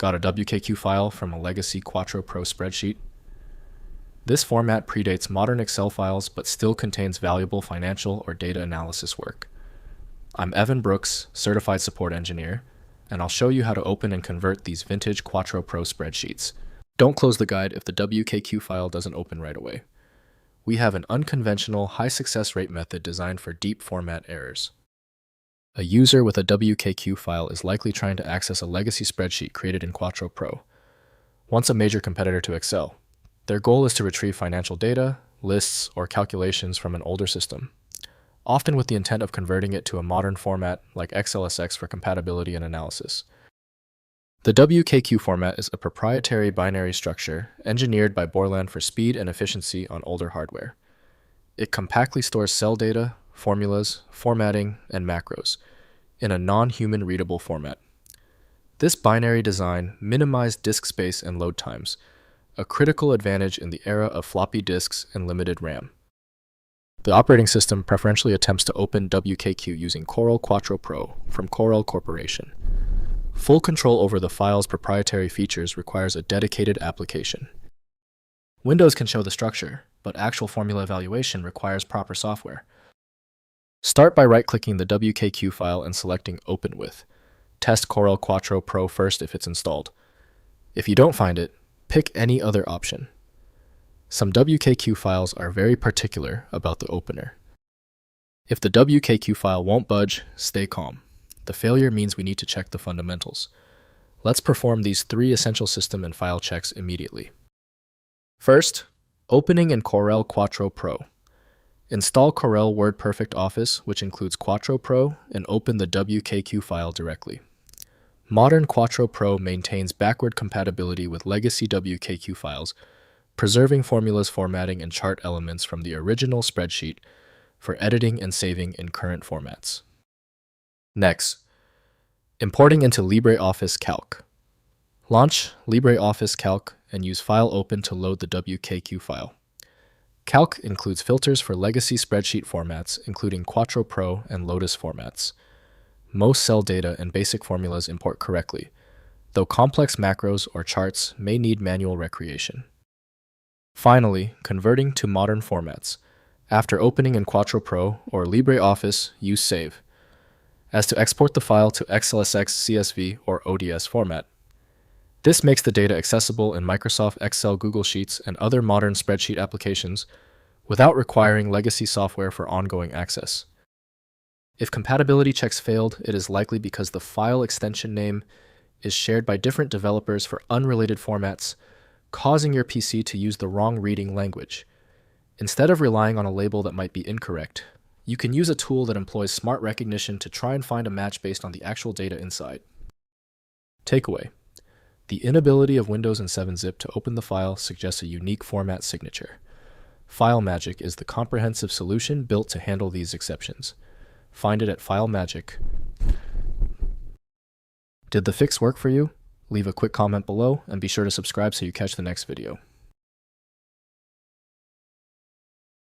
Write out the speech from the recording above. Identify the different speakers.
Speaker 1: Got a WKQ file from a legacy Quattro Pro spreadsheet? This format predates modern Excel files but still contains valuable financial or data analysis work. I'm Evan Brooks, Certified Support Engineer, and I'll show you how to open and convert these vintage Quattro Pro spreadsheets. Don't close the guide if the WKQ file doesn't open right away. We have an unconventional, high success rate method designed for deep format errors. A user with a WKQ file is likely trying to access a legacy spreadsheet created in Quattro Pro, once a major competitor to Excel. Their goal is to retrieve financial data, lists, or calculations from an older system, often with the intent of converting it to a modern format like XLSX for compatibility and analysis. The WKQ format is a proprietary binary structure engineered by Borland for speed and efficiency on older hardware. It compactly stores cell data, formulas, formatting, and macros in a non-human-readable format. This binary design minimized disk space and load times, a critical advantage in the era of floppy disks and limited RAM. The operating system preferentially attempts to open WKQ using Corel Quattro Pro from Corel Corporation. Full control over the file's proprietary features requires a dedicated application. Windows can show the structure, but actual formula evaluation requires proper software. Start by right-clicking the WKQ file and selecting Open With. Test Corel Quattro Pro first if it's installed. If you don't find it, pick any other option. Some WKQ files are very particular about the opener. If the WKQ file won't budge, stay calm. The failure means we need to check the fundamentals. Let's perform these 3 essential system and file checks immediately. First, opening in Corel Quattro Pro. Install Corel WordPerfect Office, which includes Quattro Pro, and open the WKQ file directly. Modern Quattro Pro maintains backward compatibility with legacy WKQ files, preserving formulas, formatting, and chart elements from the original spreadsheet for editing and saving in current formats. Next, importing into LibreOffice Calc. Launch LibreOffice Calc and use File Open to load the WKQ file. Calc includes filters for legacy spreadsheet formats, including Quattro Pro and Lotus formats. Most cell data and basic formulas import correctly, though complex macros or charts may need manual recreation. Finally, converting to modern formats. After opening in Quattro Pro or LibreOffice, use Save as to export the file to XLSX, CSV, or ODS format. This makes the data accessible in Microsoft Excel, Google Sheets, and other modern spreadsheet applications without requiring legacy software for ongoing access. If compatibility checks failed, it is likely because the file extension name is shared by different developers for unrelated formats, causing your PC to use the wrong reading language. Instead of relying on a label that might be incorrect, you can use a tool that employs smart recognition to try and find a match based on the actual data inside. Takeaway: the inability of Windows and 7-zip to open the file suggests a unique format signature. FileMagick is the comprehensive solution built to handle these exceptions. Find it at FileMagick. Did the fix work for you? Leave a quick comment below and be sure to subscribe so you catch the next video.